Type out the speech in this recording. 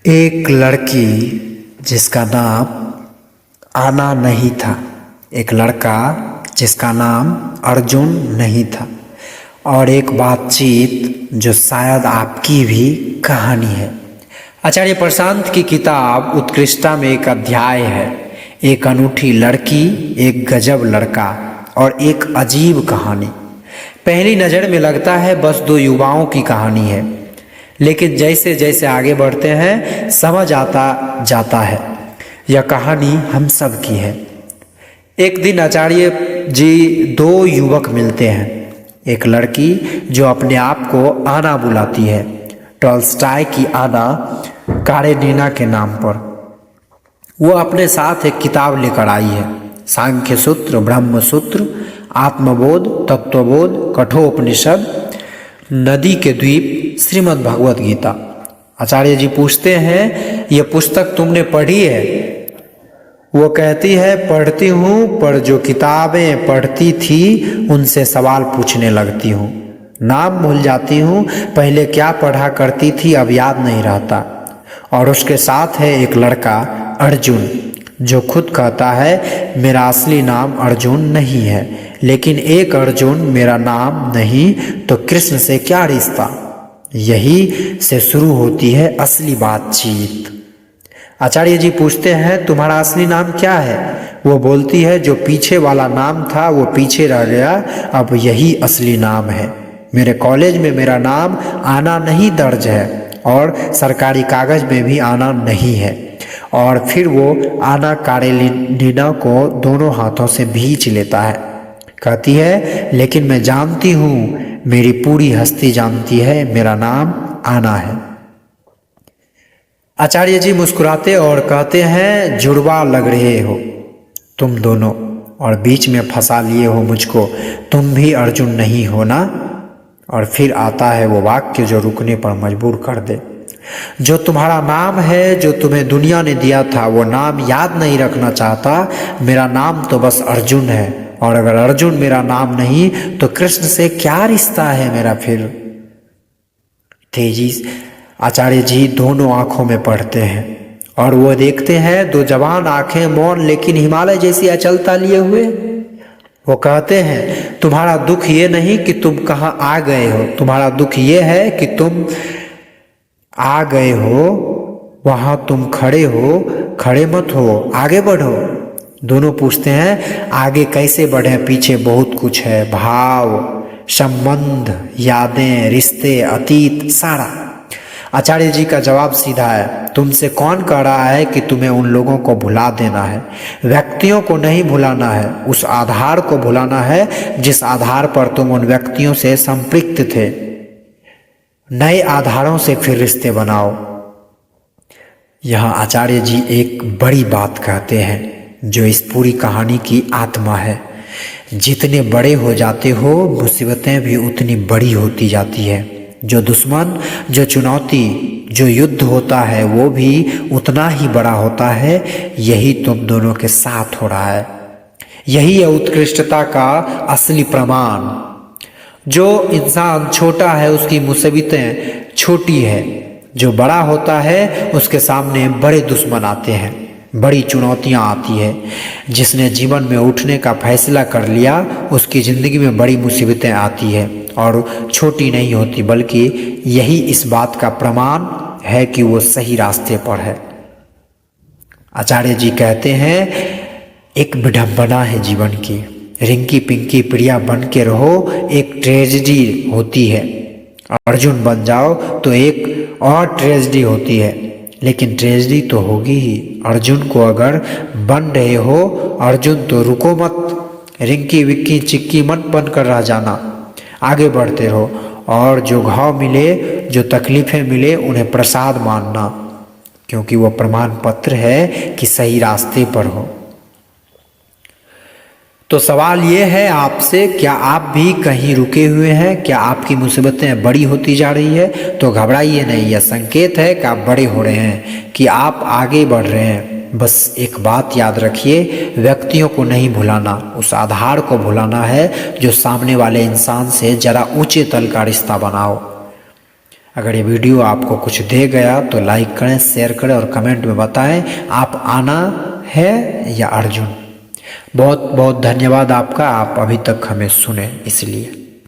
एक लड़की जिसका नाम आना नहीं था। एक लड़का जिसका नाम अर्जुन नहीं था। और एक बातचीत जो शायद आपकी भी कहानी है। आचार्य प्रशांत की किताब उत्कृष्टता में एक अध्याय है। एक अनूठी लड़की, एक गजब लड़का और एक अजीब कहानी। पहली नज़र में लगता है बस दो युवाओं की कहानी है, लेकिन जैसे जैसे आगे बढ़ते हैं समझ आता जाता है यह कहानी हम सब की है। एक दिन आचार्य जी दो युवक मिलते हैं। एक लड़की जो अपने आप को आना बुलाती है, टॉल्स्टॉय की आना कारेनिना के नाम पर। वो अपने साथ एक किताब लेकर आई है, सांख्य सूत्र, ब्रह्म सूत्र, आत्मबोध, तत्वबोध, कठोपनिषद, नदी के द्वीप, श्रीमद् भगवत गीता। आचार्य जी पूछते हैं, ये पुस्तक तुमने पढ़ी है? वो कहती है, पढ़ती हूँ, पर जो किताबें पढ़ती थी उनसे सवाल पूछने लगती हूँ। नाम भूल जाती हूँ, पहले क्या पढ़ा करती थी अब याद नहीं रहता। और उसके साथ है एक लड़का अर्जुन, जो खुद कहता है मेरा असली नाम अर्जुन नहीं है, लेकिन एक अर्जुन मेरा नाम नहीं तो कृष्ण से क्या रिश्ता। यही से शुरू होती है असली बातचीत। आचार्य जी पूछते हैं, तुम्हारा असली नाम क्या है? वो बोलती है, जो पीछे वाला नाम था वो पीछे रह गया, अब यही असली नाम है। मेरे कॉलेज में मेरा नाम आना नहीं दर्ज है और सरकारी कागज में भी आना नहीं है। और फिर वो आना कारेनिना को दोनों हाथों से भींच लेता है। कहती है, लेकिन मैं जानती हूँ, मेरी पूरी हस्ती जानती है, मेरा नाम आना है। आचार्य जी मुस्कुराते और कहते हैं, जुड़वा लग रहे हो तुम दोनों और बीच में फंसा लिए हो मुझको। तुम भी अर्जुन नहीं हो ना? और फिर आता है वो वाक्य जो रुकने पर मजबूर कर दे। जो तुम्हारा नाम है, जो तुम्हें दुनिया ने दिया था, वो नाम याद नहीं रखना चाहता। मेरा नाम तो बस अर्जुन है, और अगर अर्जुन मेरा नाम नहीं तो कृष्ण से क्या रिश्ता है मेरा फिर। तेजी आचार्य जी दोनों आंखों में पढ़ते हैं और वो देखते हैं दो जवान आंखें, मौन लेकिन हिमालय जैसी अचलता लिए हुए। वो कहते हैं, तुम्हारा दुख ये नहीं कि तुम कहाँ आ गए हो, तुम्हारा दुख ये है कि तुम आ गए हो, वहां तुम खड़े हो, खड़े मत हो, आगे बढ़ो। दोनों पूछते हैं, आगे कैसे बढ़े? पीछे बहुत कुछ है, भाव, संबंध, यादें, रिश्ते, अतीत, सारा। आचार्य जी का जवाब सीधा है, तुमसे कौन कह रहा है कि तुम्हें उन लोगों को भुला देना है? व्यक्तियों को नहीं भुलाना है, उस आधार को भुलाना है जिस आधार पर तुम उन व्यक्तियों से संपृक्त थे। नए आधारों से फिर रिश्ते बनाओ। यहाँ आचार्य जी एक बड़ी बात कहते हैं जो इस पूरी कहानी की आत्मा है। जितने बड़े हो जाते हो मुसीबतें भी उतनी बड़ी होती जाती है। जो दुश्मन, जो चुनौती, जो युद्ध होता है वो भी उतना ही बड़ा होता है। यही तुम दोनों के साथ हो रहा है। यही है उत्कृष्टता का असली प्रमाण। जो इंसान छोटा है उसकी मुसीबतें छोटी है, जो बड़ा होता है उसके सामने बड़े दुश्मन आते हैं, बड़ी चुनौतियां आती है। जिसने जीवन में उठने का फैसला कर लिया उसकी ज़िंदगी में बड़ी मुसीबतें आती है और छोटी नहीं होती, बल्कि यही इस बात का प्रमाण है कि वो सही रास्ते पर है। आचार्य जी कहते हैं, एक विडंबना है जीवन की, रिंकी पिंकी प्रिया बन के रहो, एक ट्रेजेडी होती है। अर्जुन बन जाओ तो एक और ट्रेजेडी होती है, लेकिन ट्रेजेडी तो होगी ही। अर्जुन को अगर बन रहे हो अर्जुन तो रुको मत, रिंकी विक्की चिक्की मत बनकर रह जाना, आगे बढ़ते रहो। और जो घाव मिले, जो तकलीफ़ें मिले, उन्हें प्रसाद मानना, क्योंकि वो प्रमाण पत्र है कि सही रास्ते पर हो। तो सवाल ये है आपसे, क्या आप भी कहीं रुके हुए हैं? क्या आपकी मुसीबतें बड़ी होती जा रही है? तो घबराइए नहीं, यह संकेत है कि आप बड़े हो रहे हैं, कि आप आगे बढ़ रहे हैं। बस एक बात याद रखिए, व्यक्तियों को नहीं भुलाना, उस आधार को भुलाना है जो सामने वाले इंसान से जरा ऊंचे तल का रिश्ता बनाओ। अगर ये वीडियो आपको कुछ दे गया तो लाइक करें, शेयर करें और कमेंट में बताएं आप आना है या अर्जुन। बहुत बहुत धन्यवाद आपका, आप अभी तक हमें सुने इसलिए।